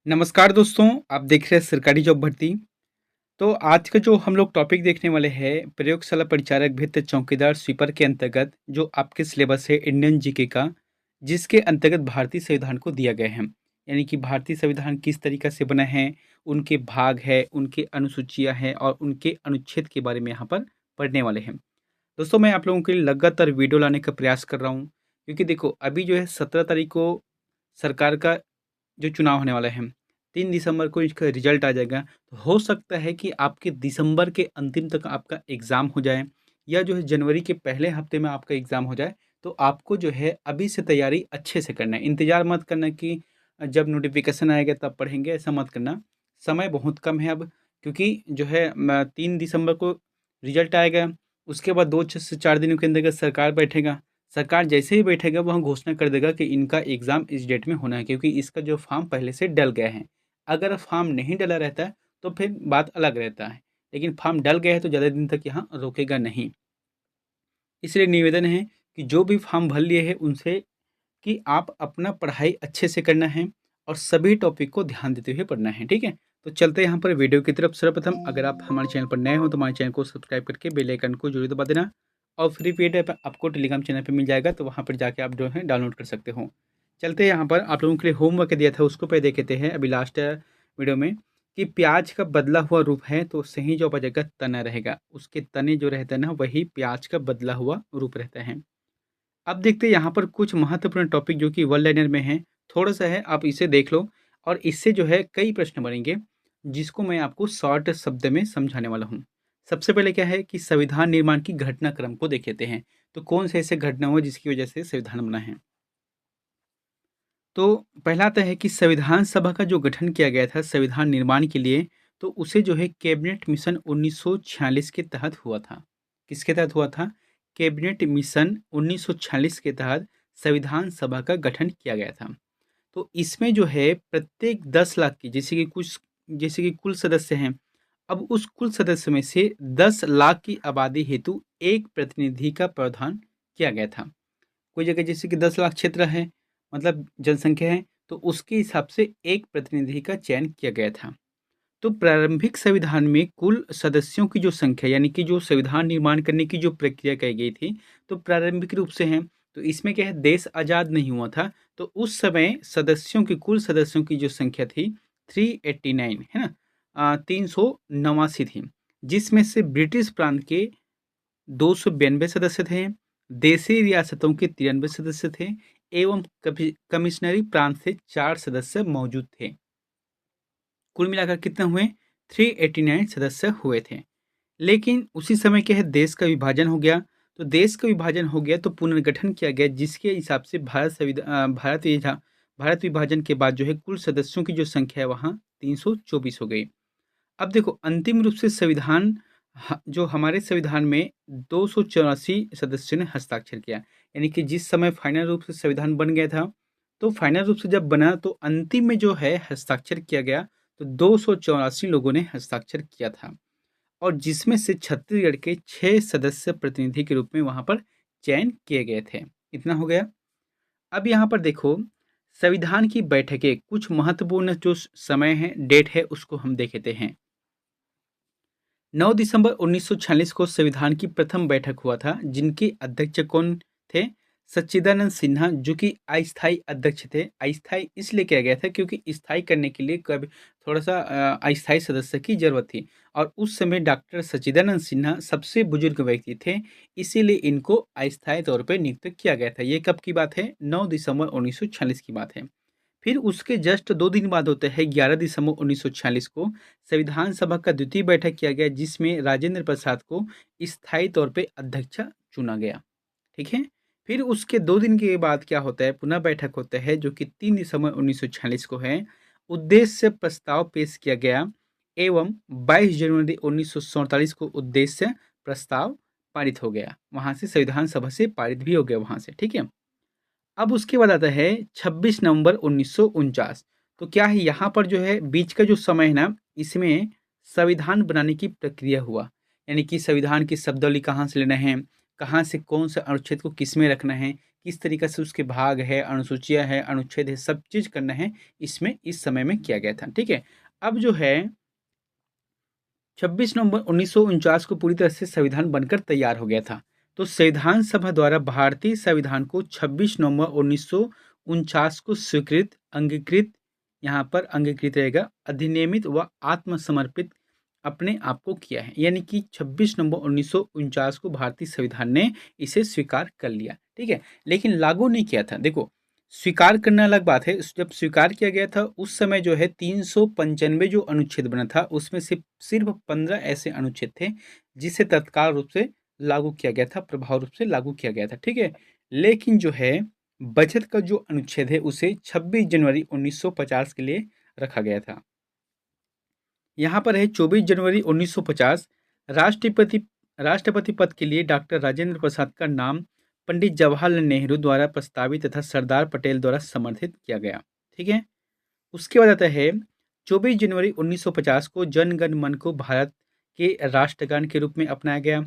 नमस्कार दोस्तों, आप देख रहे हैं सरकारी जॉब भर्ती। तो आज का जो हम लोग टॉपिक देखने वाले हैं, प्रयोगशाला परिचारक भित्त चौकीदार स्वीपर के अंतर्गत जो आपके सिलेबस है इंडियन जीके का, जिसके अंतर्गत भारतीय संविधान को दिया गया है। यानी कि भारतीय संविधान किस तरीक़ा से बना है, उनके भाग है, उनकी अनुसूचियाँ हैं और उनके अनुच्छेद के बारे में यहाँ पर पढ़ने वाले हैं। दोस्तों, मैं आप लोगों के लिए लगातार वीडियो लाने का प्रयास कर रहा हूँ, क्योंकि देखो अभी जो है 17 तारीख को सरकार का जो चुनाव होने वाला है, 3 दिसंबर को इसका रिजल्ट आ जाएगा। तो हो सकता है कि आपके दिसंबर के अंतिम तक आपका एग्ज़ाम हो जाए या जो है जनवरी के पहले हफ्ते में आपका एग्ज़ाम हो जाए। तो आपको जो है अभी से तैयारी अच्छे से करना है। इंतज़ार मत करना कि जब नोटिफ़िकेशन आएगा तब पढ़ेंगे, ऐसा मत करना। समय बहुत कम है अब, क्योंकि जो है 3 दिसंबर को रिजल्ट आएगा, उसके बाद 2 से 4 दिनों के अंतर्गत सरकार बैठेगा। सरकार जैसे ही बैठेगा वह घोषणा कर देगा कि इनका एग्ज़ाम इस डेट में होना है, क्योंकि इसका जो फॉर्म पहले से डल गया है। अगर फॉर्म नहीं डला रहता है तो फिर बात अलग रहता है, लेकिन फॉर्म डल गया है तो ज़्यादा दिन तक यहाँ रोकेगा नहीं। इसलिए निवेदन है कि जो भी फॉर्म भर लिए हैं उनसे कि आप अपना पढ़ाई अच्छे से करना है और सभी टॉपिक को ध्यान देते हुए पढ़ना है, ठीक है? तो चलते हैं यहाँ पर वीडियो की तरफ। सर्वप्रथम अगर आप हमारे चैनल पर नए हो तो हमारे चैनल को सब्सक्राइब करके बेल आइकन को जरूर दबा देना, और फ्री पीडीएफ आपको टेलीग्राम चैनल पे मिल जाएगा, तो वहाँ पर जाके आप जो है डाउनलोड कर सकते हो। चलते हैं यहाँ पर आप लोगों के लिए होमवर्क दिया था उसको पे देख हैं अभी लास्ट वीडियो में, कि प्याज का बदला हुआ रूप है तो सही जो बचेगा तना रहेगा। उसके तने जो रहता है ना, वही प्याज का बदला हुआ रूप रहता है। अब देखते हैं यहाँ पर कुछ महत्वपूर्ण टॉपिक जो कि वन लाइनर में है, थोड़ा-सा है, आप इसे देख लो और इससे जो है कई प्रश्न बनेंगे, जिसको मैं आपको शॉर्ट शब्द में समझाने वाला हूँ। सबसे पहले क्या है कि संविधान निर्माण की घटनाक्रम को देख लेते हैं। तो कौन से ऐसे घटना हुए जिसकी वजह से संविधान बना है? तो पहला आता है कि संविधान सभा का जो गठन किया गया था संविधान निर्माण के लिए, तो उसे जो है कैबिनेट मिशन 1946 के तहत हुआ था। किसके तहत हुआ था? कैबिनेट मिशन 1946 के तहत संविधान सभा का गठन किया गया था। तो इसमें जो है प्रत्येक 10 लाख की, जैसे कि कुल सदस्य हैं, अब उस कुल सदस्य में से 10 लाख की आबादी हेतु एक प्रतिनिधि का प्रावधान किया गया था। कोई जगह जैसे कि 10 लाख क्षेत्र है, मतलब जनसंख्या है, तो उसके हिसाब से एक प्रतिनिधि का चयन किया गया था। तो प्रारंभिक संविधान में कुल सदस्यों की जो संख्या, यानी कि जो संविधान निर्माण करने की जो प्रक्रिया कही गई थी, तो प्रारंभिक रूप से है। तो इसमें क्या है, देश आज़ाद नहीं हुआ था, तो उस समय सदस्यों की, कुल सदस्यों की जो संख्या थी 389, है ना? 389 थी, जिसमें से ब्रिटिश प्रांत के 292 सदस्य थे, देशी रियासतों के 93 सदस्य थे, एवं कमिश्नरी प्रांत से 4 सदस्य मौजूद थे। कुल मिलाकर कितने हुए? 389 सदस्य हुए थे। लेकिन उसी समय क्या है, देश का विभाजन हो गया। तो देश का विभाजन हो गया तो पुनर्गठन किया गया, जिसके हिसाब से भारत विभाजन के बाद जो है कुल सदस्यों की जो संख्या है वहाँ 324 हो गई। अब देखो अंतिम रूप से संविधान, जो हमारे संविधान में 284 सदस्यों ने हस्ताक्षर किया। यानी कि जिस समय फाइनल रूप से संविधान बन गया था, तो फाइनल रूप से जब बना तो अंतिम में जो है हस्ताक्षर किया गया, तो 284 लोगों ने हस्ताक्षर किया था, और जिसमें से छत्तीसगढ़ के 6 सदस्य प्रतिनिधि के रूप में वहां पर चयन किए गए थे। इतना हो गया। अब यहाँ पर देखो, संविधान की बैठकें, कुछ महत्वपूर्ण जो समय है, डेट है, उसको हम देखते हैं। 9 दिसंबर 1946 को संविधान की प्रथम बैठक हुआ था, जिनके अध्यक्ष कौन थे? सच्चिदानंद सिन्हा, जो कि अस्थायी अध्यक्ष थे। अस्थायी इसलिए किया गया था क्योंकि स्थायी करने के लिए कभी थोड़ा सा अस्थायी सदस्य की जरूरत थी, और उस समय डॉक्टर सच्चिदानंद सिन्हा सबसे बुजुर्ग व्यक्ति थे, इसीलिए इनको अस्थायी तौर पर नियुक्त किया गया था। ये कब की बात है? 9 दिसंबर 1946 की बात है। फिर उसके जस्ट 2 दिन बाद होता है 11 दिसंबर 1946 को संविधान सभा का द्वितीय बैठक किया गया, जिसमें राजेंद्र प्रसाद को स्थायी तौर पे अध्यक्ष चुना गया। ठीक है। फिर उसके 2 दिन के बाद क्या होता है, पुनः बैठक होता है, जो कि 3 दिसंबर 1946 को है। उद्देश्य प्रस्ताव पेश किया गया, एवं 22 जनवरी 1947 को उद्देश्य प्रस्ताव पारित हो गया। वहां से संविधान सभा से पारित भी हो गया वहां से, ठीक है। अब उसके बाद आता है 26 नवंबर 1949। तो क्या है, यहाँ पर जो है बीच का जो समय है ना, इसमें संविधान बनाने की प्रक्रिया हुआ। यानी कि संविधान की शब्दावली कहाँ से लेना है, कहाँ से कौन सा अनुच्छेद को किस में रखना है, किस तरीके से उसके भाग है, अनुसूचियाँ हैं, अनुच्छेद है, सब चीज़ करना है, इसमें इस समय में किया गया था, ठीक है। अब जो है 26 नवंबर 1949 को पूरी तरह से संविधान बनकर तैयार हो गया था। तो संविधान सभा द्वारा भारतीय संविधान को 26 नवंबर 1949 को स्वीकृत, अंगीकृत, यहाँ पर अंगीकृत रहेगा, अधिनियमित व आत्मसमर्पित अपने आप को किया है। यानी कि 26 नवंबर 1949 को भारतीय संविधान ने इसे स्वीकार कर लिया, ठीक है। लेकिन लागू नहीं किया था। देखो, स्वीकार करना अलग बात है। जब स्वीकार किया गया था उस समय जो है 395 जो अनुच्छेद बना था उसमें से सिर्फ 15 ऐसे अनुच्छेद थे जिसे तत्काल रूप से लागू किया गया था, प्रभाव रूप से लागू किया गया था, ठीक है। लेकिन जो है बचत का जो अनुच्छेद है उसे 26 जनवरी 1950 के लिए रखा गया था। यहाँ पर है 24 जनवरी 1950 राष्ट्रपति राष्ट्रपति पद के लिए डॉक्टर राजेंद्र प्रसाद का नाम पंडित जवाहरलाल नेहरू द्वारा प्रस्तावित तथा सरदार पटेल द्वारा समर्थित किया गया, ठीक है। उसके बाद आता है 24 जनवरी 1950 को जन गण मन को भारत के राष्ट्रगान के रूप में अपनाया गया।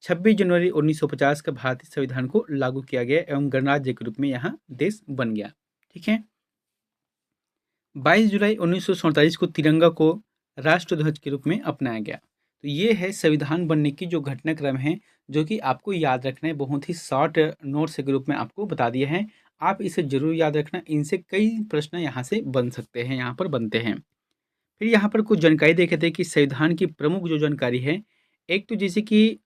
26 जनवरी 1950 का भारतीय संविधान को लागू किया गया एवं गणराज्य के रूप में यहाँ देश बन गया, ठीक है। 22 जुलाई 1947 को तिरंगा को राष्ट्रध्वज के रूप में अपनाया गया। तो ये है संविधान बनने की जो घटनाक्रम है, जो कि आपको याद रखना है। बहुत ही शॉर्ट नोट्स के रूप में आपको बता दिया है, आप इसे जरूर याद रखना। इनसे कई प्रश्न यहाँ से बन सकते हैं, यहाँ पर बनते हैं। फिर यहाँ पर कुछ जानकारी देखे थे कि संविधान की प्रमुख जो जानकारी है, एक तो जैसे कि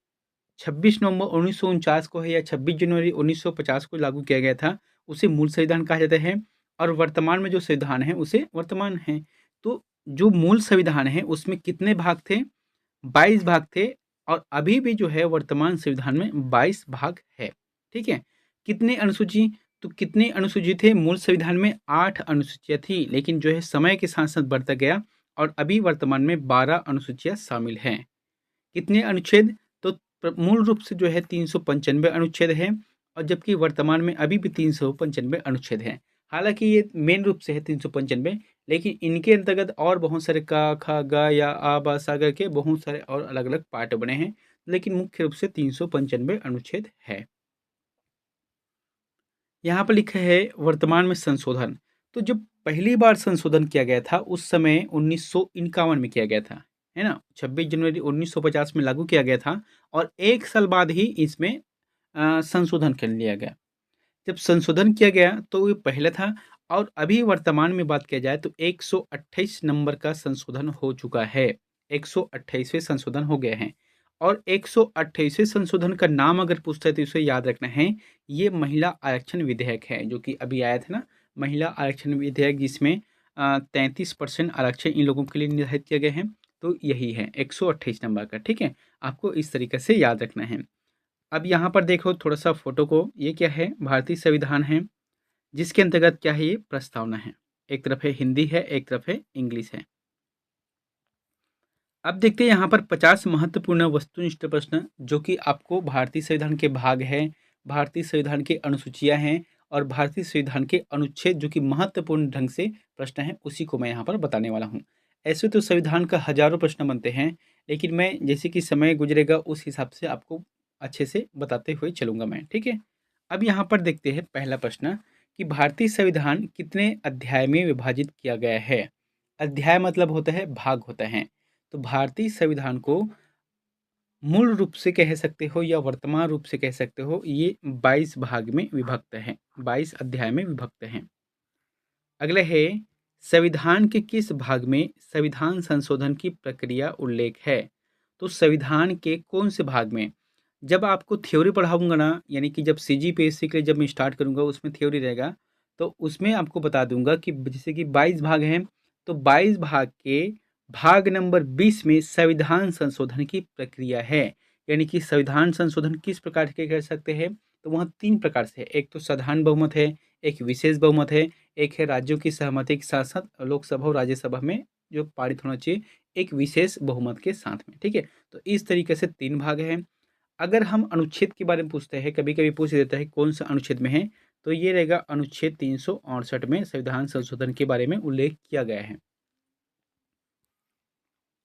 26 नवंबर 1949 को है या 26 जनवरी 1950 को लागू किया गया था, उसे मूल संविधान कहा जाता है। और वर्तमान में जो संविधान है उसे वर्तमान है। तो जो मूल संविधान है उसमें कितने भाग थे? 22 भाग थे। और अभी भी जो है वर्तमान संविधान में 22 भाग है, ठीक है। कितने अनुसूची? तो कितने अनुसूची थे मूल संविधान में? 8 अनुसूचियां थी, लेकिन जो है समय के साथ साथ बढ़ता गया और अभी वर्तमान में 12 अनुसूचियां शामिल हैं। कितने अनुच्छेद? तो मूल रूप से जो है 395 अनुच्छेद है, और जबकि वर्तमान में अभी भी 395 अनुच्छेद हैं। हालांकि ये मेन रूप से है 395, लेकिन इनके अंतर्गत और बहुत सारे का, खा, गा या आ, बा, सा करके बहुत सारे और अलग अलग पार्ट बने हैं, लेकिन मुख्य रूप से 395 अनुच्छेद है। यहाँ पर लिखा है वर्तमान में संशोधन। तो जब पहली बार संशोधन किया गया था उस समय 1951 में किया गया था, है ना। 26 जनवरी 1950 में लागू किया गया था और एक साल बाद ही इसमें संशोधन कर लिया गया। जब संशोधन किया गया तो ये पहले था, और अभी वर्तमान में बात किया जाए तो 128 नंबर का संशोधन हो चुका है। 128वें संशोधन हो गए हैं। और 128वें संशोधन का नाम अगर पूछता है तो इसे याद रखना है, ये महिला आरक्षण विधेयक है, जो कि अभी आया था ना, महिला आरक्षण विधेयक, जिसमें 33% आरक्षण इन लोगों के लिए निर्धारित किए गए हैं। तो यही है 128 नंबर का, ठीक है। आपको इस तरीके से याद रखना है। अब यहाँ पर देखो थोड़ा सा फोटो को, ये क्या है? भारतीय संविधान है, जिसके अंतर्गत क्या है? ये प्रस्तावना है। एक तरफ है हिंदी है, एक तरफ है इंग्लिश है। अब देखते हैं यहाँ पर 50 महत्वपूर्ण वस्तुनिष्ठ प्रश्न, जो कि आपको भारतीय संविधान के भाग है, भारतीय संविधान की अनुसूचियां हैं और भारतीय संविधान के अनुच्छेद, जो कि महत्वपूर्ण ढंग से प्रश्न है, उसी को मैं यहाँ पर बताने वाला हूँ। ऐसे तो संविधान का हजारों प्रश्न बनते हैं, लेकिन मैं जैसे कि समय गुजरेगा उस हिसाब से आपको अच्छे से बताते हुए चलूंगा मैं, ठीक है। अब यहाँ पर देखते हैं पहला प्रश्न कि भारतीय संविधान कितने अध्याय में विभाजित किया गया है। अध्याय मतलब होता है भाग होता है। तो भारतीय संविधान को मूल रूप से कह सकते हो या वर्तमान रूप से कह सकते हो, ये 22 भाग में विभक्त है, 22 अध्याय में विभक्त है। अगला है संविधान के किस भाग में संविधान संशोधन की प्रक्रिया उल्लेख है। तो संविधान के कौन से भाग में? जब आपको थ्योरी पढ़ाऊंगा ना, यानी कि जब सीजीपीएससी के लिए जब मैं स्टार्ट करूंगा उसमें थ्योरी रहेगा, तो उसमें आपको बता दूंगा कि जैसे कि 22 भाग हैं, तो 22 भाग के भाग नंबर 20 में संविधान संशोधन की प्रक्रिया है। यानी कि संविधान संशोधन किस प्रकार के कर सकते हैं? तो वहाँ 3 प्रकार से है। एक तो साधारण बहुमत है, एक विशेष बहुमत है, एक है राज्यों की सहमति के साथ साथ लोकसभा और राज्यसभा में जो पारित होना चाहिए एक विशेष बहुमत के साथ में, ठीक है। तो इस तरीके से 3 भाग हैं। अगर हम अनुच्छेद के बारे में पूछते हैं, कभी कभी पूछ देता है कौन सा अनुच्छेद में है, तो ये रहेगा अनुच्छेद 368 में संविधान संशोधन के बारे में उल्लेख किया गया है।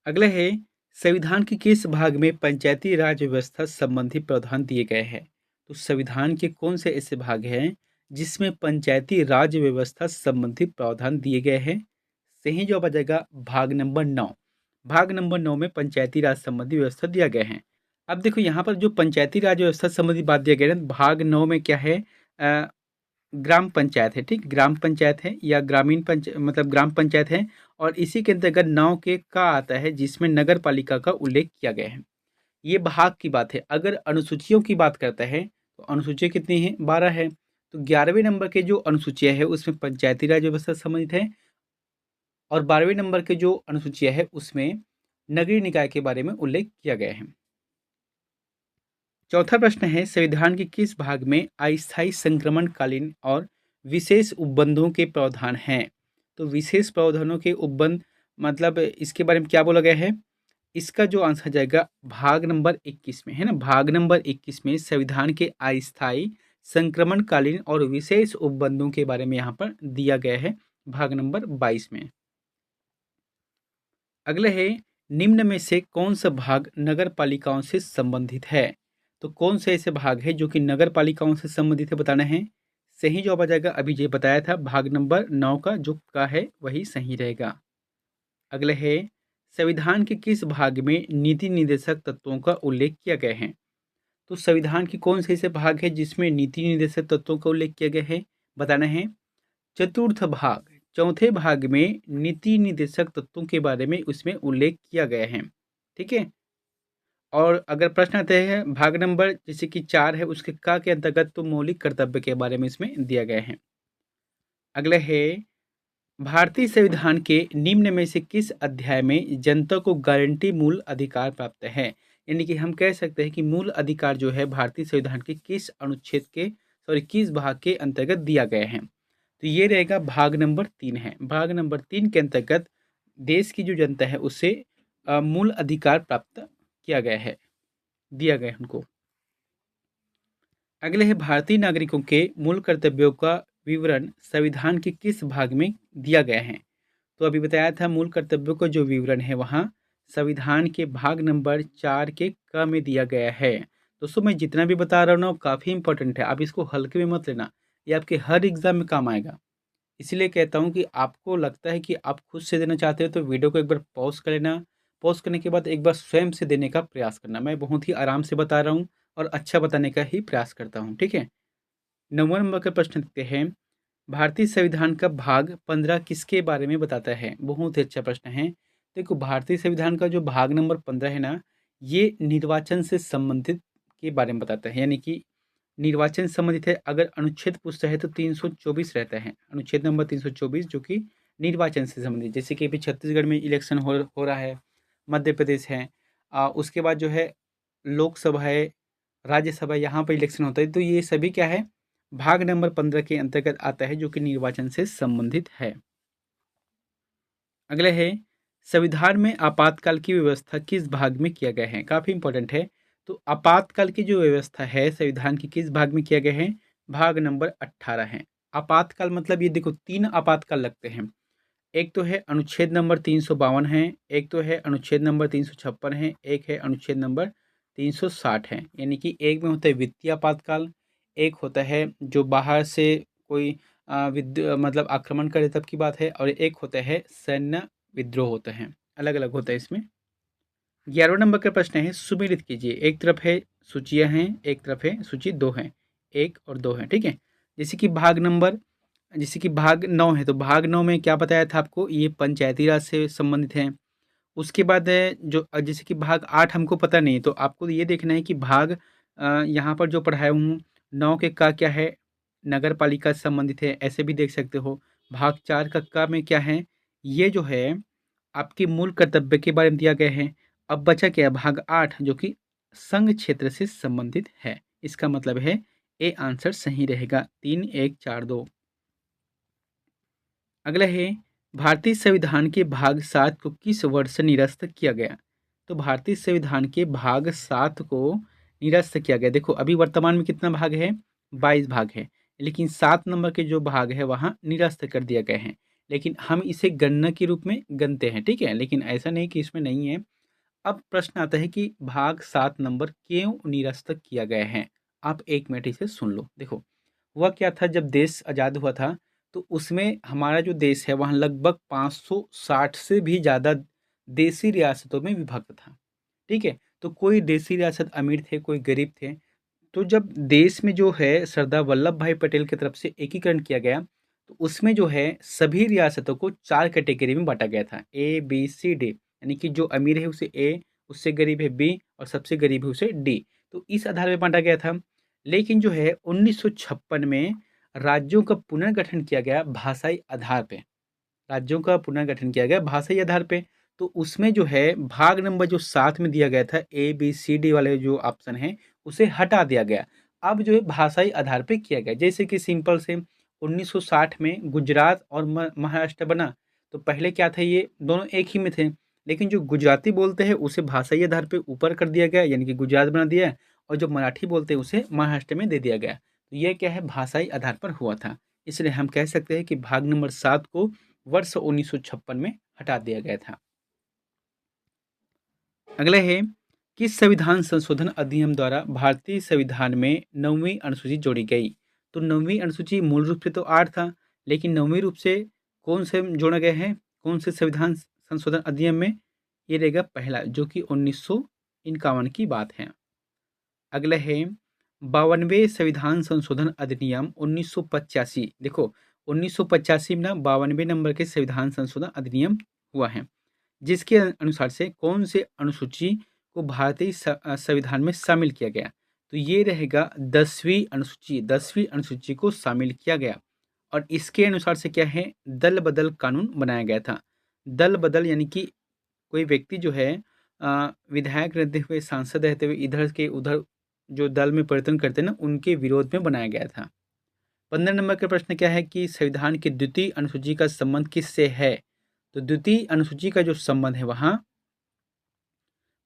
अगला है संविधान के किस भाग में पंचायती राज व्यवस्था संबंधी प्रावधान दिए गए हैं। तो संविधान के कौन से ऐसे भाग हैं जिसमें पंचायती राज व्यवस्था संबंधी प्रावधान दिए गए हैं? सही जवाब आ जाएगा भाग नंबर 9। भाग नंबर 9 में पंचायती राज संबंधी व्यवस्था दिया गया है। अब देखो यहाँ पर जो पंचायती राज व्यवस्था संबंधी बात दिया गया है ना, भाग 9 में क्या है? अ, ग्राम पंचायत है, ठीक? ग्राम पंचायत है या ग्रामीण मतलब ग्राम पंचायत है, और इसी के अंतर्गत 9 के का आता है जिसमें नगर पालिका का उल्लेख किया गया है। ये भाग की बात है। अगर अनुसूचियों की बात करते हैं तो अनुसूचियाँ कितनी हैं? 12 है। तो 11वें नंबर के जो अनुसूचियाँ है उसमें पंचायती राज व्यवस्था संबंधित है, और 12वें नंबर के जो अनुसूचियाँ है उसमें नगरीय निकाय के बारे में उल्लेख किया गया है। चौथा प्रश्न है, संविधान के किस भाग में अस्थायी संक्रमणकालीन और विशेष उपबंधों के प्रावधान हैं? तो विशेष प्रावधानों के उपबंध मतलब इसके बारे में क्या बोला गया है? इसका जो आंसर जाएगा भाग नंबर 21 में, है ना? भाग नंबर 21 में संविधान के अस्थायी संक्रमणकालीन और विशेष उपबंधों के बारे में यहाँ पर दिया गया है, भाग नंबर 22 में। अगला है, निम्न में से कौन सा भाग नगर पालिकाओं से संबंधित है? तो कौन से ऐसे भाग है जो कि नगर पालिकाओं से संबंधित है, बताना है। सही जवाब आ जाएगा, अभी ये बताया था, भाग नंबर 9 का जो का है वही सही रहेगा। अगला है, संविधान के किस भाग में नीति निर्देशक तत्वों का उल्लेख किया गया है? तो संविधान की कौन से ऐसे भाग है जिसमें नीति निर्देशक तत्वों का उल्लेख किया गया है, बताना है। चतुर्थ भाग, चौथे भाग में नीति निर्देशक तत्वों के बारे में उसमें उल्लेख किया गया है, ठीक है। और अगर प्रश्न आते हैं भाग नंबर जैसे कि 4 है उसके का के अंतर्गत, तो मौलिक कर्तव्य के बारे में इसमें दिया गया है। अगला है, भारतीय संविधान के निम्न में से किस अध्याय में जनता को गारंटी मूल अधिकार प्राप्त है? यानी कि हम कह सकते हैं कि मूल अधिकार जो है भारतीय संविधान के किस अनुच्छेद के, सॉरी किस भाग के अंतर्गत दिया गया है? तो ये रहेगा भाग नंबर 3 है। भाग नंबर 3 के अंतर्गत देश की जो जनता है उससे मूल अधिकार प्राप्त किया गया है, दिया गया है उनको। अगले है, भारतीय नागरिकों के मूल कर्तव्यों का विवरण संविधान के किस भाग में दिया गया है? तो अभी बताया था मूल कर्तव्यों का जो विवरण है वहाँ संविधान के भाग नंबर 4 के क में दिया गया है। दोस्तों मैं जितना भी बता रहा हूँ ना काफ़ी इंपॉर्टेंट है, आप इसको हल्के में मत लेना, ये आपके हर एग्जाम में काम आएगा। इसीलिए कहता हूँ कि आपको लगता है कि आप खुद से देना चाहते हो तो वीडियो को एक बार पॉज कर लेना, पॉज करने के बाद एक बार स्वयं से देने का प्रयास करना। मैं बहुत ही आराम से बता रहा हूँ और अच्छा बताने का ही प्रयास करता हूँ, ठीक है। 9वां नंबर का प्रश्न देखते हैं, भारतीय संविधान का भाग 15 किसके बारे में बताता है? बहुत ही अच्छा प्रश्न है। देखो भारतीय संविधान का जो भाग नंबर 15 है ना, ये निर्वाचन से संबंधित के बारे में बताता है, यानी कि निर्वाचन संबंधित है। अगर अनुच्छेद पूछता है तो 324 रहता है, अनुच्छेद नंबर 324 जो कि निर्वाचन से संबंधित, जैसे कि अभी छत्तीसगढ़ में इलेक्शन हो रहा है, मध्य प्रदेश है, उसके बाद जो है लोकसभा है, राज्यसभा, यहाँ पर इलेक्शन होता है, तो ये सभी क्या है, भाग नंबर 15 के अंतर्गत आता है जो कि निर्वाचन से संबंधित है। अगला है, संविधान में आपातकाल की व्यवस्था किस भाग में किया गया है? काफ़ी इंपॉर्टेंट है। तो आपातकाल की जो व्यवस्था है संविधान के किस भाग में किया गया है? भाग नंबर 18 है। आपातकाल मतलब ये देखो 3 आपातकाल लगते हैं। एक तो है अनुच्छेद नंबर 352 है, एक तो है अनुच्छेद नंबर 356 है, एक है अनुच्छेद नंबर 360 है। यानी कि एक में होता है वित्तीय आपातकाल, एक होता है जो बाहर से कोई मतलब आक्रमण करे तब की बात है, और एक होता है सैन्य विद्रोह होता है, अलग अलग होता है इसमें। 11वां नंबर का प्रश्न है, सुमेलित कीजिए। एक तरफ है सूचियाँ हैं, एक तरफ है सूची 2 हैं, 1 और 2 हैं, ठीक है। जैसे कि भाग नंबर, जैसे कि भाग 9 है, तो भाग 9 में क्या बताया था आपको, ये पंचायती राज से संबंधित है। उसके बाद है जो जैसे कि भाग 8 हमको पता नहीं है, तो आपको ये देखना है कि भाग यहाँ पर जो पढ़ाया हूँ 9 के का क्या है, नगर पालिका से संबंधित है, ऐसे भी देख सकते हो। भाग 4 का में क्या है, ये जो है आपके मूल कर्तव्य के बारे में दिया गया है। अब बचा क्या, भाग 8 जो कि संघ क्षेत्र से संबंधित है। इसका मतलब है ए आंसर सही रहेगा, 3 1 4 2। अगला है, भारतीय संविधान के भाग 7 को किस वर्ष से निरस्त किया गया? तो भारतीय संविधान के भाग 7 को निरस्त किया गया। देखो अभी वर्तमान में कितना भाग है, 22 भाग है, लेकिन 7 नंबर के जो भाग है वहाँ निरस्त कर दिया गया है। लेकिन हम इसे गणना के रूप में गिनते हैं, ठीक है, लेकिन ऐसा नहीं कि इसमें नहीं है। अब प्रश्न आता है कि भाग 7 नंबर क्यों निरस्त किया गया है? आप 1 मिनट इसे सुन लो। देखो, हुआ क्या था जब देश आज़ाद हुआ था, तो उसमें हमारा जो देश है वहाँ लगभग 560 से भी ज़्यादा देशी रियासतों में विभक्त था, ठीक है? तो कोई देशी रियासत अमीर थे, कोई गरीब थे। तो जब देश में जो है सरदार वल्लभ भाई पटेल की तरफ से एकीकरण किया गया, तो उसमें जो है सभी रियासतों को 4 कैटेगरी में बाँटा गया था, ए, बी, सी, डी। यानी कि जो अमीर है उसे ए, उससे गरीब है बी और सबसे गरीब है उसे डी। तो इस आधार पे बाँटा गया था। लेकिन जो है 1956 में राज्यों का पुनर्गठन किया गया भाषाई आधार पे। राज्यों का पुनर्गठन किया गया भाषाई आधार पे। तो उसमें जो है भाग नंबर जो 7 में दिया गया था ए, बी, सी, डी वाले जो ऑप्शन हैं, उसे हटा दिया गया। अब जो है भाषाई आधार पे किया गया। जैसे कि सिंपल से 1960 में गुजरात और महाराष्ट्र बना। तो पहले क्या था, ये दोनों एक ही में थे। लेकिन जो गुजराती बोलते हैं उसे भाषाई आधार पे ऊपर कर दिया गया, यानी कि गुजरात बना दिया। और जो मराठी बोलते हैं उसे महाराष्ट्र में दे दिया गया। तो ये क्या है, भाषाई आधार पर हुआ था। इसलिए हम कह सकते हैं कि भाग नंबर 7 को वर्ष 1956 में हटा दिया गया था। अगला है, किस संविधान संशोधन अधिनियम द्वारा भारतीय संविधान में 9वीं अनुसूची जोड़ी गई? तो 9वीं अनुसूची मूल रूप से तो 8 था, लेकिन 9वीं रूप से कौन से जोड़ा गया है, कौन से संविधान संशोधन अधिनियम में? ये रहेगा पहला, जो कि 1951 की बात है। अगला है, 52वें संविधान संशोधन अधिनियम 1985। देखो, 1985 में ना 52वें नंबर के संविधान संशोधन अधिनियम हुआ है, जिसके अनुसार से कौन से अनुसूची को भारतीय संविधान में शामिल किया गया? तो ये रहेगा 10वीं अनुसूची। 10वीं अनुसूची को शामिल किया गया। और इसके अनुसार से क्या है, दल बदल कानून बनाया गया था। दल बदल यानी कि कोई व्यक्ति जो है विधायक रहते हुए, सांसद रहते हुए इधर के उधर जो दल में परिवर्तन करते हैं ना, उनके विरोध में बनाया गया था। 15 नंबर का प्रश्न क्या है कि संविधान की द्वितीय अनुसूची का संबंध किससे है? तो द्वितीय अनुसूची का जो संबंध है वहाँ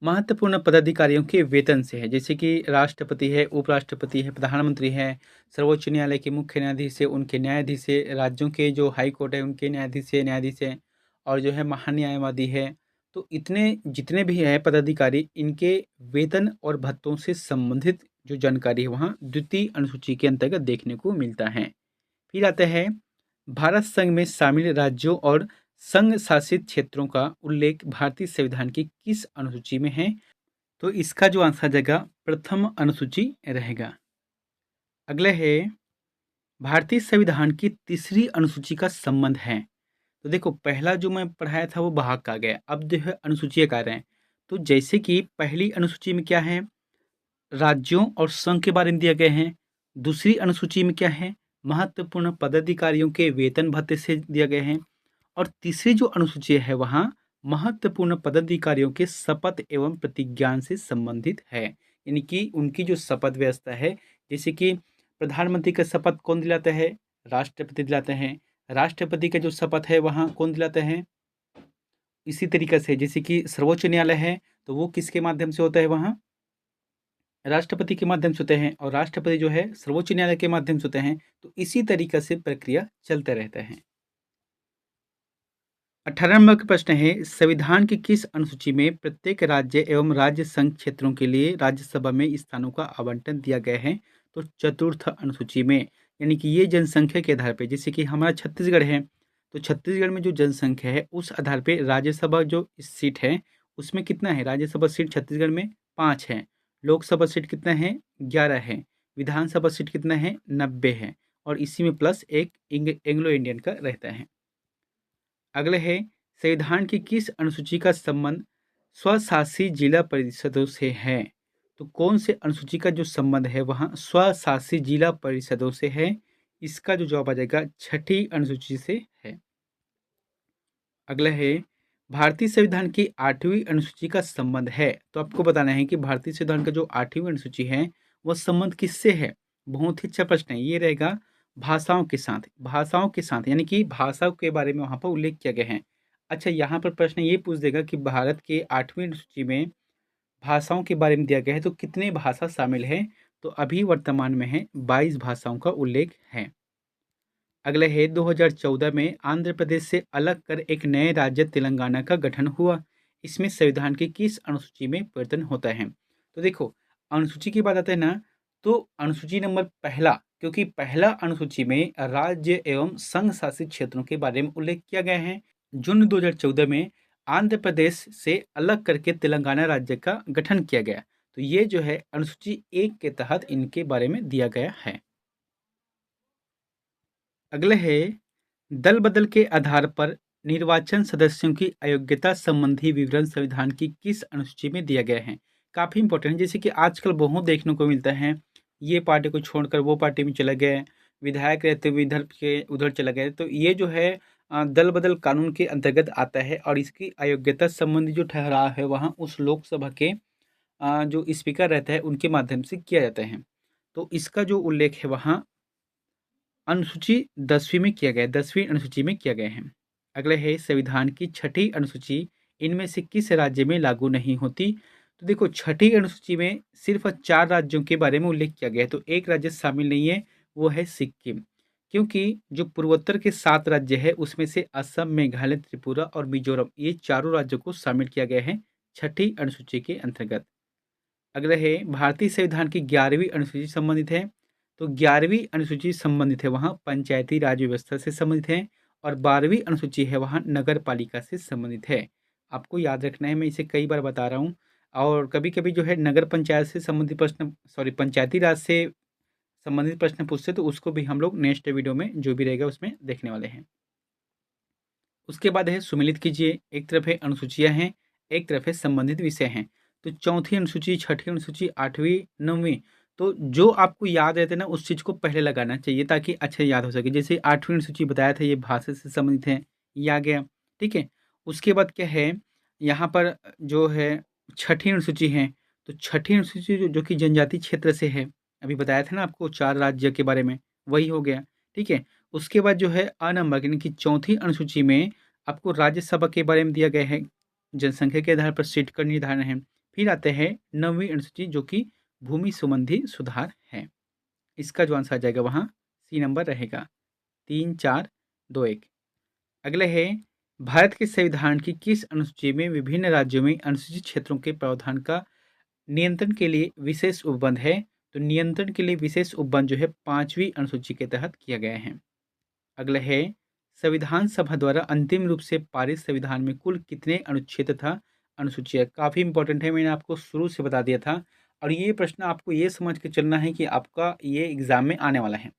महत्वपूर्ण पदाधिकारियों के वेतन से है। जैसे कि राष्ट्रपति है, उपराष्ट्रपति है, प्रधानमंत्री है, सर्वोच्च न्यायालय के मुख्य न्यायाधीश है, उनके न्यायाधीश है, राज्यों के जो हाई कोर्ट है उनके न्यायाधीश है, और जो है महान्यायवादी है। तो इतने जितने भी हैं पदाधिकारी, इनके वेतन और भत्तों से संबंधित जो जानकारी है वहाँ द्वितीय अनुसूची के अंतर्गत देखने को मिलता है। फिर आता है, भारत संघ में शामिल राज्यों और संघ शासित क्षेत्रों का उल्लेख भारतीय संविधान की किस अनुसूची में है? तो इसका जो आंसर जाएगा प्रथम अनुसूची रहेगा। अगला है, भारतीय संविधान की तीसरी अनुसूची का संबंध है। तो देखो, पहला जो मैं पढ़ाया था वो भाग का गया, अब जो है अनुसूची का रहे हैं। तो जैसे कि पहली अनुसूची में क्या है, राज्यों और संघ के बारे में दिए गए हैं। दूसरी अनुसूची में क्या है, महत्वपूर्ण पदाधिकारियों के वेतन भत्ते से दिया गए हैं। और तीसरी जो अनुसूची है वहाँ महत्वपूर्ण पदाधिकारियों के शपथ एवं प्रतिज्ञान से संबंधित है। यानी कि उनकी जो शपथ व्यवस्था है, जैसे कि प्रधानमंत्री का शपथ कौन दिलाता है? राष्ट्रपति दिलाते हैं। राष्ट्रपति का जो शपथ है वहाँ कौन दिलाते हैं? इसी तरीके से जैसे कि सर्वोच्च न्यायालय है, तो वो किसके माध्यम से होता है वहाँ? राष्ट्रपति के माध्यम से होते हैं, और राष्ट्रपति जो है सर्वोच्च न्यायालय के माध्यम से होते हैं। तो इसी तरीके से प्रक्रिया चलते रहता है। 18 नंबर का प्रश्न है, संविधान की किस अनुसूची में प्रत्येक राज्य एवं राज्य संघ क्षेत्रों के लिए राज्यसभा में स्थानों का आवंटन दिया गया है? तो चतुर्थ अनुसूची में। यानी कि ये जनसंख्या के आधार पे, जैसे कि हमारा छत्तीसगढ़ है, तो छत्तीसगढ़ में जो जनसंख्या है उस आधार पे राज्यसभा जो सीट है उसमें कितना है, राज्यसभा सीट छत्तीसगढ़ में 5 है, लोकसभा सीट कितना है, 11 है, विधानसभा सीट कितना है, 90 है, और इसी में प्लस एक एंग्लो इंडियन का रहता है। अगले है, संविधान की किस अनुसूची का संबंध स्वशासी जिला परिषदों से है? तो कौन से अनुसूची का जो संबंध है वहाँ स्वशासी जिला परिषदों से है? इसका जो जवाब आ जाएगा छठी अनुसूची से है। अगला है, भारतीय संविधान की 8वीं अनुसूची का संबंध है। तो आपको बताना है कि भारतीय संविधान का जो 8वीं अनुसूची है वह संबंध किससे है? बहुत ही अच्छा प्रश्न है। ये रहेगा भाषाओं के साथ। भाषाओं के साथ यानी कि भाषा के बारे में वहाँ पर उल्लेख किया गया है। अच्छा, यहाँ पर प्रश्न ये पूछ देगा कि भारत के 8वीं अनुसूची में भाषाओं के बारे में दिया गया है, तो कितने भाषा शामिल है? तो अभी वर्तमान में है 22 भाषाओं का उल्लेख है। अगले है, 2014 में आंध्र प्रदेश से अलग कर एक नए राज्य तेलंगाना का गठन हुआ। इसमें संविधान की किस अनुसूची में परिवर्तन होता है? तो देखो, अनुसूची की बात आते हैं ना, तो अनुसूची नंबर पहला, क्योंकि पहला अनुसूची में राज्य एवं संघ शासित क्षेत्रों के बारे में उल्लेख किया गया है। जून 2014 में आंध्र प्रदेश से अलग करके तेलंगाना राज्य का गठन किया गया। तो ये जो है अनुसूची 1 के तहत इनके बारे में दिया गया है। अगले है, दल बदल के आधार पर निर्वाचन सदस्यों की अयोग्यता संबंधी विवरण संविधान की किस अनुसूची में दिया गया है? काफी इंपॉर्टेंट है, जैसे कि आजकल बहुत देखने को मिलता है, ये पार्टी को छोड़कर वो पार्टी में चले गए, विधायक रहते हुए इधर के उधर चले गए। तो ये जो है दल बदल कानून के अंतर्गत आता है और इसकी अयोग्यता संबंधी जो ठहराव है वहाँ उस लोकसभा के जो स्पीकर रहता है उनके माध्यम से किया जाता है। तो इसका जो उल्लेख है वहाँ अनुसूची 10वीं में किया गया है, 10वीं अनुसूची में किया गया है। अगला है, संविधान की छठी अनुसूची इनमें से किस राज्य में लागू नहीं होती? तो देखो, छठी अनुसूची में सिर्फ 4 राज्यों के बारे में उल्लेख किया गया है, तो एक राज्य शामिल नहीं है, वो है सिक्किम। क्योंकि जो पूर्वोत्तर के 7 राज्य है उसमें से असम, मेघालय, त्रिपुरा और मिजोरम, ये चारों राज्यों को शामिल किया गया है छठी अनुसूची के अंतर्गत। अगला है, भारतीय संविधान की 11वीं अनुसूची संबंधित है। तो 11वीं अनुसूची संबंधित है वहाँ पंचायती राज व्यवस्था से संबंधित है और 12वीं अनुसूची है वहाँ नगर पालिका से संबंधित है। आपको याद रखना है, मैं इसे कई बार बता रहा हूँ। और कभी कभी जो है नगर पंचायत से संबंधित प्रश्न, सॉरी, पंचायती राज से संबंधित प्रश्न पूछते, तो उसको भी हम लोग नेक्स्ट वीडियो में जो भी रहेगा उसमें देखने वाले हैं। उसके बाद है, सुमिलित कीजिए, एक तरफ है अनुसूचियां हैं, एक तरफ है संबंधित विषय हैं। तो चौथी अनुसूची, छठी अनुसूची, 8वीं, 9वीं, तो जो आपको याद रहते ना उस चीज़ को पहले लगाना चाहिए ताकि अच्छे याद हो सके। जैसे 8वीं अनुसूची बताया था, ये भाषा से संबंधित है, ये आ गया। ठीक है। उसके बाद क्या है, यहाँ पर जो है छठी अनुसूची है, तो छठी अनुसूची जो कि जनजाति क्षेत्र से है, अभी बताया था ना आपको 4 राज्य के बारे में, वही हो गया। ठीक है। उसके बाद जो है अ नंबर यानी कि चौथी अनुसूची में आपको राज्यसभा के बारे में दिया गया है, जनसंख्या के आधार पर सीट का निर्धारण है। फिर आते हैं 9वीं अनुसूची जो कि भूमि संबंधी सुधार है। इसका जो आंसर आ जाएगा वहाँ सी नंबर रहेगा, 3, 4, 2, 1। अगले है, भारत के संविधान की किस अनुसूची में विभिन्न राज्यों में अनुसूचित क्षेत्रों के प्रावधान का नियंत्रण के लिए विशेष उपबंध है? तो नियंत्रण के लिए विशेष उपबंध जो है 5वीं अनुसूची के तहत किया गया है। अगला है, संविधान सभा द्वारा अंतिम रूप से पारित संविधान में कुल कितने अनुच्छेद तथा अनुसूचियां? काफी इंपॉर्टेंट है, मैंने आपको शुरू से बता दिया था। और ये प्रश्न आपको ये समझ के चलना है कि आपका ये एग्जाम में आने वाला है,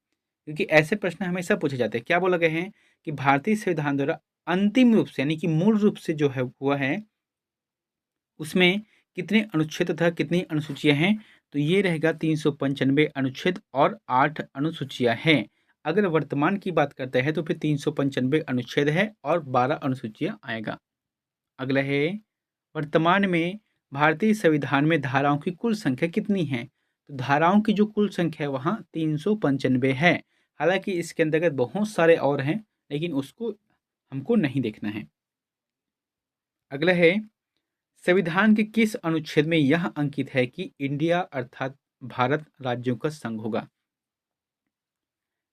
क्योंकि ऐसे प्रश्न हमेशा पूछे जाते हैं। क्या बोला गया है कि भारतीय संविधान द्वारा अंतिम रूप से यानी कि मूल रूप से जो है हुआ है उसमें कितने अनुच्छेद तथा कितनी अनुसूचियां हैं? तो ये रहेगा 395 अनुच्छेद और 8 अनुसूचियां हैं। अगर वर्तमान की बात करते हैं तो फिर 395 अनुच्छेद है और 12 अनुसूचियां आएगा। अगला है, वर्तमान में भारतीय संविधान में धाराओं की कुल संख्या कितनी है? तो धाराओं की जो कुल संख्या है वहाँ 395 है। हालांकि इसके अंतर्गत बहुत सारे और हैं, लेकिन उसको हमको नहीं देखना है। अगला है, संविधान के किस अनुच्छेद में यह अंकित है कि इंडिया अर्थात भारत राज्यों का संघ होगा?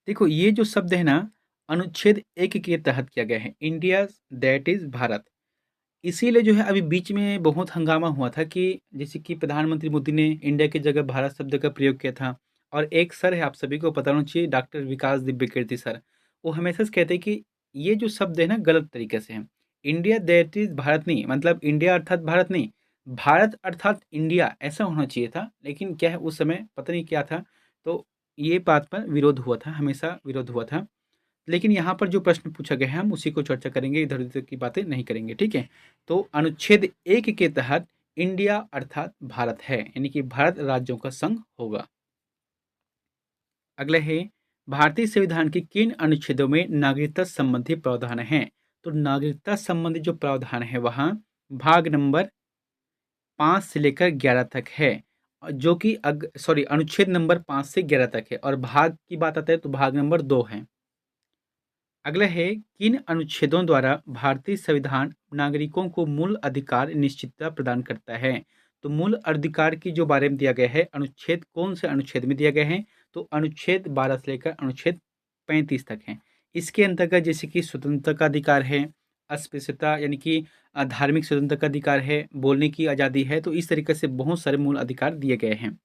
देखो, ये जो शब्द है ना, अनुच्छेद 1 के तहत किया गया है, इंडिया दैट इज भारत। इसीलिए जो है अभी बीच में बहुत हंगामा हुआ था कि जैसे कि प्रधानमंत्री मोदी ने इंडिया की जगह भारत शब्द का प्रयोग किया था। और एक सर है, आप सभी को पता होना चाहिए, डॉक्टर विकास दिव्यकीर्ति सर, वो हमेशा से कहते हैं कि ये जो शब्द है ना गलत तरीके से है। इंडिया दैट इज भारत नहीं, मतलब इंडिया अर्थात भारत नहीं, भारत अर्थात इंडिया ऐसा होना चाहिए था। लेकिन क्या है, उस समय पता नहीं क्या था, तो ये बात पर विरोध हुआ था, हमेशा विरोध हुआ था। लेकिन यहाँ पर जो प्रश्न पूछा गया है हम उसी को चर्चा करेंगे, इधर उधर की बातें नहीं करेंगे। ठीक है। तो अनुच्छेद 1 के तहत इंडिया अर्थात भारत है, यानी कि भारत राज्यों का संघ होगा। अगला है, भारतीय संविधान के किन अनुच्छेदों में नागरिकता संबंधी प्रावधान हैं? तो नागरिकता संबंधी जो प्रावधान है वहाँ भाग नंबर 5 से लेकर 11 तक है, जो कि अनुच्छेद नंबर 5 से 11 तक है। और भाग की बात आता है तो भाग नंबर 2 है। अगला है, किन अनुच्छेदों द्वारा भारतीय संविधान नागरिकों को मूल अधिकार निश्चितता प्रदान करता है? तो मूल अधिकार की जो बारे में दिया गया है, अनुच्छेद कौन से अनुच्छेद में दिया गया है? तो अनुच्छेद 12 से लेकर अनुच्छेद 35 तक है। इसके अंतर्गत जैसे कि स्वतंत्रता का अधिकार है, अस्पृश्यता यानी कि धार्मिक स्वतंत्रता का अधिकार है, बोलने की आज़ादी है, तो इस तरीके से बहुत सारे मूल अधिकार दिए गए हैं।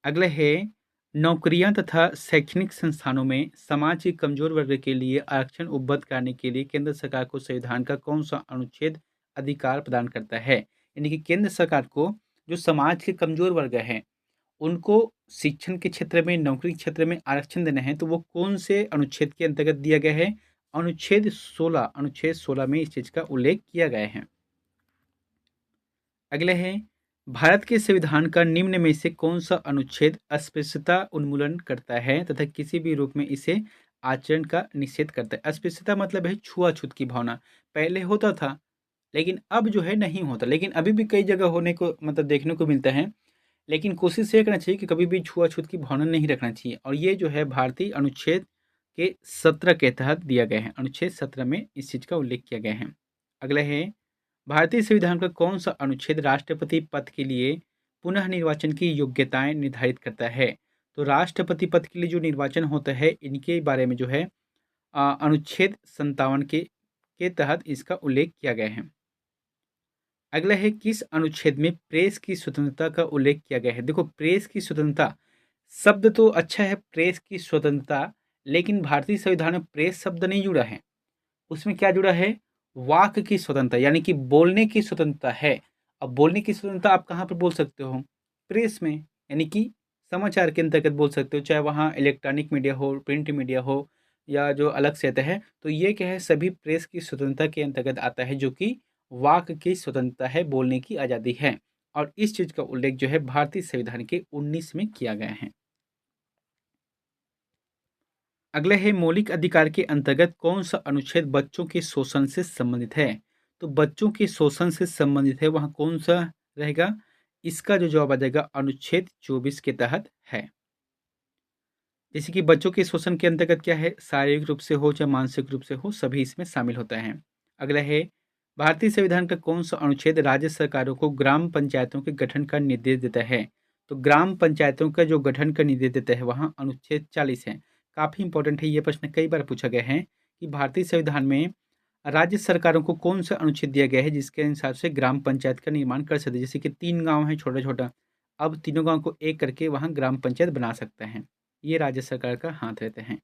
अगला है, नौकरियां तथा शैक्षणिक संस्थानों में समाज के कमजोर वर्ग के लिए आरक्षण उपलब्ध कराने के लिए केंद्र सरकार को संविधान का कौन सा अनुच्छेद अधिकार प्रदान करता है? यानी कि केंद्र सरकार को जो समाज के कमजोर वर्ग हैं उनको शिक्षण के क्षेत्र में, नौकरी के क्षेत्र में आरक्षण देना है, तो वो कौन से अनुच्छेद के अंतर्गत दिया गया है? अनुच्छेद 16 में इस चीज का उल्लेख किया गया है। अगले है, भारत के संविधान का निम्न में से कौन सा अनुच्छेद अस्पृश्यता उन्मूलन करता है तथा किसी भी रूप में इसे आचरण का निषेध करता है? अस्पृश्यता मतलब है छुआछूत की भावना। पहले होता था, लेकिन अब जो है नहीं होता, लेकिन अभी भी कई जगह होने को मतलब देखने को मिलता है। लेकिन कोशिश ये करना चाहिए कि कभी भी छुआछूत की भावना नहीं रखना चाहिए, और ये जो है भारतीय अनुच्छेद के 17 के तहत दिया गया है। अनुच्छेद 17 में इस चीज का उल्लेख किया गया है। अगला है, भारतीय संविधान का कौन सा अनुच्छेद राष्ट्रपति पद के लिए पुनः निर्वाचन की योग्यताएं निर्धारित करता है? तो राष्ट्रपति पद के लिए जो निर्वाचन होता है इनके बारे में जो है अनुच्छेद 57 के तहत इसका उल्लेख किया गया है। अगला है, किस अनुच्छेद में प्रेस की स्वतंत्रता का उल्लेख किया गया है? देखो, प्रेस की स्वतंत्रता शब्द तो अच्छा है, प्रेस की स्वतंत्रता, लेकिन भारतीय संविधान में प्रेस शब्द नहीं जुड़ा है। उसमें क्या जुड़ा है? वाक की स्वतंत्रता, यानी कि बोलने की स्वतंत्रता है। अब बोलने की स्वतंत्रता आप कहाँ पर बोल सकते हो? प्रेस में, यानी कि समाचार के अंतर्गत बोल सकते हो, चाहे वहाँ इलेक्ट्रॉनिक मीडिया हो, प्रिंट मीडिया हो, या जो अलग से आता है। तो ये क्या है, सभी प्रेस की स्वतंत्रता के अंतर्गत आता है, जो कि वाक की स्वतंत्रता है, बोलने की आज़ादी है। और इस चीज का उल्लेख जो है भारतीय संविधान के 19 में किया गया है। अगला है, मौलिक अधिकार के अंतर्गत कौन सा अनुच्छेद बच्चों के शोषण से संबंधित है? तो बच्चों के शोषण से संबंधित है, वहां कौन सा रहेगा? इसका जो जवाब आ जाएगा अनुच्छेद 24 के तहत है। जैसे कि बच्चों के शोषण के अंतर्गत क्या है, शारीरिक रूप से हो चाहे मानसिक रूप से हो, सभी इसमें शामिल होता है। अगला है, भारतीय संविधान का कौन सा अनुच्छेद राज्य सरकारों को ग्राम पंचायतों के गठन का निर्देश देता है? तो ग्राम पंचायतों का जो गठन का निर्देश देता है वहाँ अनुच्छेद 40 है। काफी इंपॉर्टेंट है, ये प्रश्न कई बार पूछा गया है कि भारतीय संविधान में राज्य सरकारों को कौन सा अनुच्छेद दिया गया है जिसके हिसाब से ग्राम पंचायत का निर्माण कर सकते हैं। जैसे कि 3 गांव हैं छोटा छोटा, अब तीनों गांव को एक करके वहां ग्राम पंचायत बना सकते हैं। ये राज्य सरकार का हाथ रहते हैं।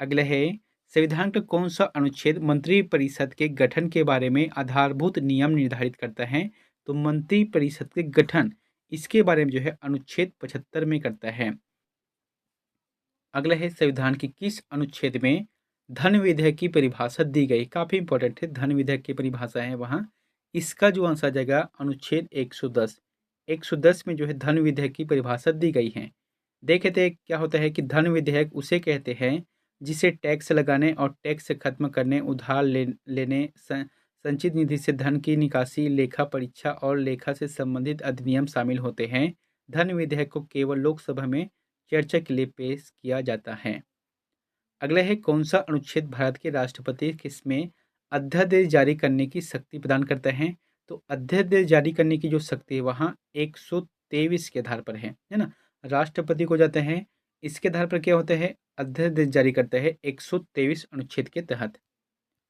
अगला है, संविधान का कौन सा अनुच्छेद मंत्री परिषद के गठन के बारे में आधारभूत नियम निर्धारित करता है? तो मंत्री परिषद के गठन, इसके बारे में जो है अनुच्छेद 75 में करता है। अगला है, संविधान के किस अनुच्छेद में धन विधेयक की परिभाषा दी गई? काफी इंपॉर्टेंट है, धन विधेयक की परिभाषा है वहां। इसका जो आंसर आ जाएगा अनुच्छेद 110। 110 में जो है धन विधेयक की परिभाषा दी गई है। देखे थे क्या होता है कि धन विधेयक उसे कहते हैं जिसे टैक्स लगाने और टैक्स खत्म करने, उधार लेने, संचित निधि से धन की निकासी, लेखा परीक्षा और लेखा से संबंधित अधिनियम शामिल होते हैं। धन विधेयक को केवल लोकसभा में चर्चा के लिए पेश किया जाता है। अगला है, कौन सा अनुच्छेद भारत के राष्ट्रपति किसमें अध्यादेश जारी करने की शक्ति प्रदान करता है? तो अध्यादेश जारी करने की जो शक्ति है वहाँ 123 के आधार पर है ना। राष्ट्रपति को जाते हैं, इसके आधार पर क्या होता है, अध्यादेश जारी करता है 123 अनुच्छेद के तहत।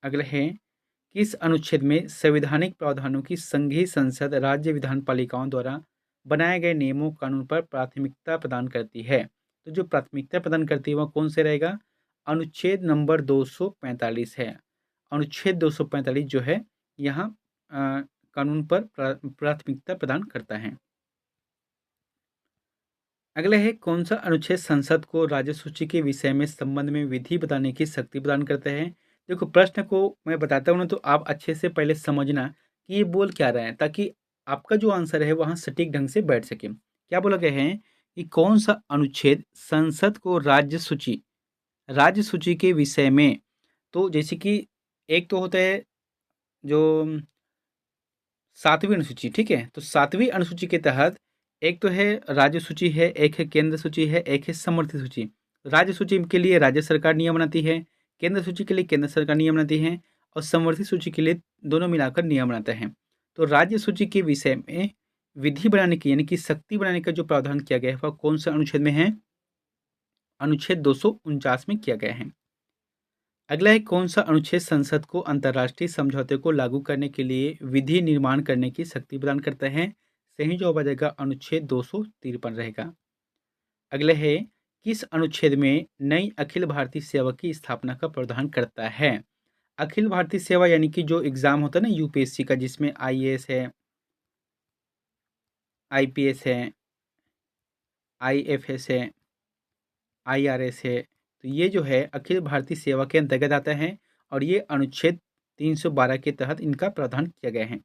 अगला है, किस अनुच्छेद में संवैधानिक प्रावधानों की संघीय संसद राज्य विधान पालिकाओं द्वारा बनाए गए नियमों कानून पर प्राथमिकता प्रदान करती है? तो जो प्राथमिकता प्रदान करती है वह कौन से रहेगा? अनुच्छेद नंबर 245 है। अनुच्छेद 245 जो है यहाँ कानून पर प्राथमिकता प्रदान करता है। अगला है, कौन सा अनुच्छेद संसद को राज्य सूची के विषय में संबंध में विधि बताने की शक्ति प्रदान करता है? देखो, प्रश्न को मैं बताता हूँ ना, तो आप अच्छे से पहले समझना कि ये बोल क्या रहे हैं, ताकि आपका जो आंसर है वहाँ सटीक ढंग से बैठ सके। क्या बोला गया है कि कौन सा अनुच्छेद संसद को राज्य सूची के विषय में, तो जैसे कि एक तो होता है जो 7वीं अनुसूची, ठीक है, तो 7वीं अनुसूची के तहत एक तो है राज्य सूची है, एक है केंद्र सूची है, एक है समवर्ती सूची। राज्य सूची के लिए राज्य सरकार नियम बनाती है, केंद्र सूची के लिए केंद्र सरकार नियम बनाती है, और समवर्ती सूची के लिए दोनों मिलाकर नियम बनाते हैं। तो राज्य सूची के विषय में विधि बनाने की, यानी कि शक्ति बनाने का जो प्रावधान किया गया है वह कौन सा अनुच्छेद में है? अनुच्छेद 249 में किया गया है। अगला है, कौन सा अनुच्छेद संसद को अंतर्राष्ट्रीय समझौते को लागू करने के लिए विधि निर्माण करने की शक्ति प्रदान करता है? सही जवाब आ जाएगा अनुच्छेद 253 रहेगा। अगले है, किस अनुच्छेद में नई अखिल भारतीय सेवा की स्थापना का प्रावधान करता है? अखिल भारतीय सेवा यानी कि जो एग्जाम होता है ना यूपीएससी का, जिसमें आईएएस है, आईपीएस है, आईएफएस है, आईआरएस है, तो ये जो है अखिल भारतीय सेवा के अंतर्गत आता है और ये अनुच्छेद 312 के तहत इनका प्रावधान किया गया है।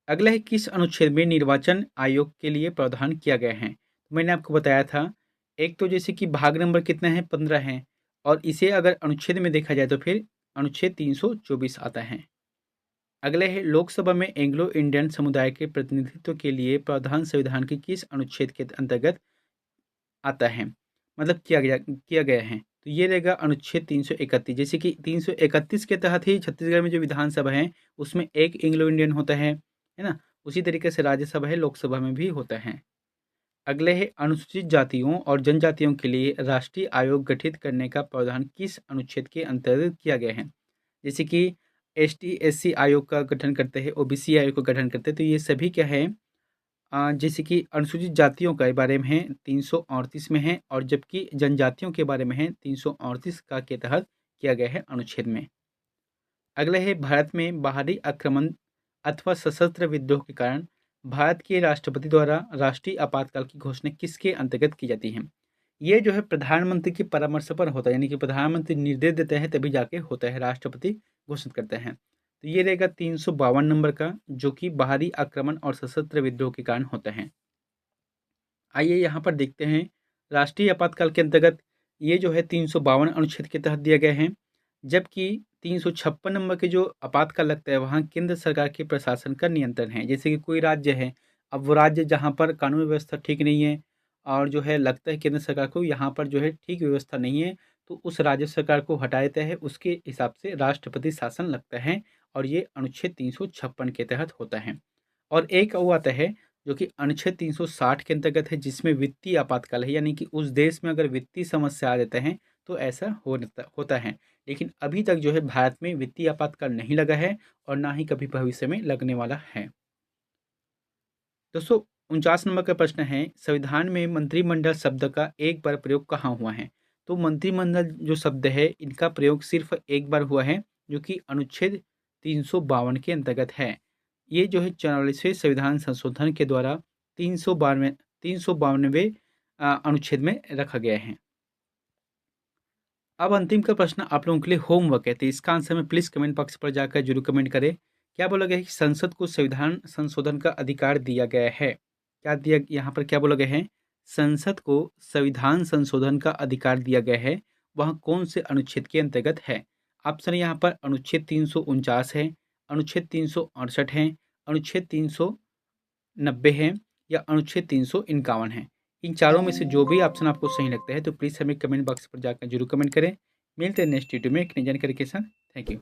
अगला है, किस अनुच्छेद में निर्वाचन आयोग के लिए प्रावधान किया गया है? तो मैंने आपको बताया था, एक तो जैसे कि भाग नंबर कितना है, 15 है, और इसे अगर अनुच्छेद में देखा जाए तो फिर अनुच्छेद 324 आता है। अगले है, लोकसभा में एंग्लो इंडियन समुदाय के प्रतिनिधित्व के लिए प्रावधान संविधान के किस अनुच्छेद के अंतर्गत आता है, मतलब किया गया है? तो ये रहेगा अनुच्छेद 331। जैसे कि 331 के तहत ही छत्तीसगढ़ में जो विधानसभा है उसमें एक एंग्लो इंडियन होता है ना? उसी तरीके से राज्यसभा है, लोकसभा में भी होता है। अगले है, अनुसूचित जातियों और जनजातियों के लिए राष्ट्रीय आयोग गठित करने का प्रावधान किस अनुच्छेद के अंतर्गत किया गया है? जैसे कि एसटी एससी आयोग का गठन करते हैं, ओबीसी आयोग का गठन करते हैं, तो ये सभी क्या है, जैसे कि अनुसूचित जातियों के बारे में है 338 में है, और जबकि जनजातियों के बारे में है 338 का के तहत किया गया है अनुच्छेद में। अगला है, भारत में बाहरी आक्रमण अथवा सशस्त्र विद्रोह के कारण भारत के राष्ट्रपति द्वारा राष्ट्रीय आपातकाल की घोषणा किसके अंतर्गत की जाती है? ये जो है प्रधानमंत्री की परामर्श पर होता है, यानी कि प्रधानमंत्री निर्देश देते हैं तभी जाके होता है, राष्ट्रपति घोषित करते हैं। तो ये रहेगा 352 नंबर का, जो कि बाहरी आक्रमण और सशस्त्र विद्रोह के कारण होता है। आइए यहाँ पर देखते हैं, राष्ट्रीय आपातकाल के अंतर्गत ये जो है 352 अनुच्छेद के तहत दिया गया है, जबकि 356 नंबर के जो आपातकाल लगता है वहाँ केंद्र सरकार के प्रशासन का नियंत्रण है। जैसे कि कोई राज्य है, अब वो राज्य जहाँ पर कानून व्यवस्था ठीक नहीं है और जो है लगता है केंद्र सरकार को यहाँ पर जो है ठीक व्यवस्था नहीं है, तो उस राज्य सरकार को हटा देता है, उसके हिसाब से राष्ट्रपति शासन लगता है, और ये अनुच्छेद 356 के तहत होता है। और एक वो आता है जो कि अनुच्छेद 360 के अंतर्गत है, जिसमें वित्तीय आपातकाल है, यानी कि उस देश में अगर वित्तीय समस्या आ जाता है तो ऐसा होता है। लेकिन अभी तक जो है भारत में वित्तीय आपातकाल नहीं लगा है और ना ही कभी भविष्य में लगने वाला है। दोस्तों, 49 नंबर का प्रश्न है, संविधान में मंत्रिमंडल शब्द का एक बार प्रयोग कहाँ हुआ है? तो मंत्रिमंडल जो शब्द है इनका प्रयोग सिर्फ एक बार हुआ है, जो कि अनुच्छेद 352 के अंतर्गत है। ये जो है 44वें संविधान संशोधन के द्वारा 352वें अनुच्छेद में रखा गया है। अब अंतिम का प्रश्न आप लोगों के लिए होमवर्क है, तो इसका आंसर में प्लीज़ कमेंट बॉक्स पर जाकर जरूर कमेंट करें। क्या बोला गया है कि संसद को संविधान संशोधन का अधिकार दिया गया है? क्या दिया, यहाँ पर क्या बोला गया है? संसद को संविधान संशोधन का अधिकार दिया गया है, वह कौन से अनुच्छेद के अंतर्गत है? ऑप्शन यहाँ पर अनुच्छेद 349 है, अनुच्छेद 368 है, अनुच्छेद 390 है, या अनुच्छेद 351 है। इन चारों में से जो भी ऑप्शन आपको सही लगता है तो प्लीज़ हमें कमेंट बॉक्स पर जाकर जरूर कमेंट करें। मिलते हैं नेक्स्ट वीडियो में एक नई जानकारी के साथ। Thank you.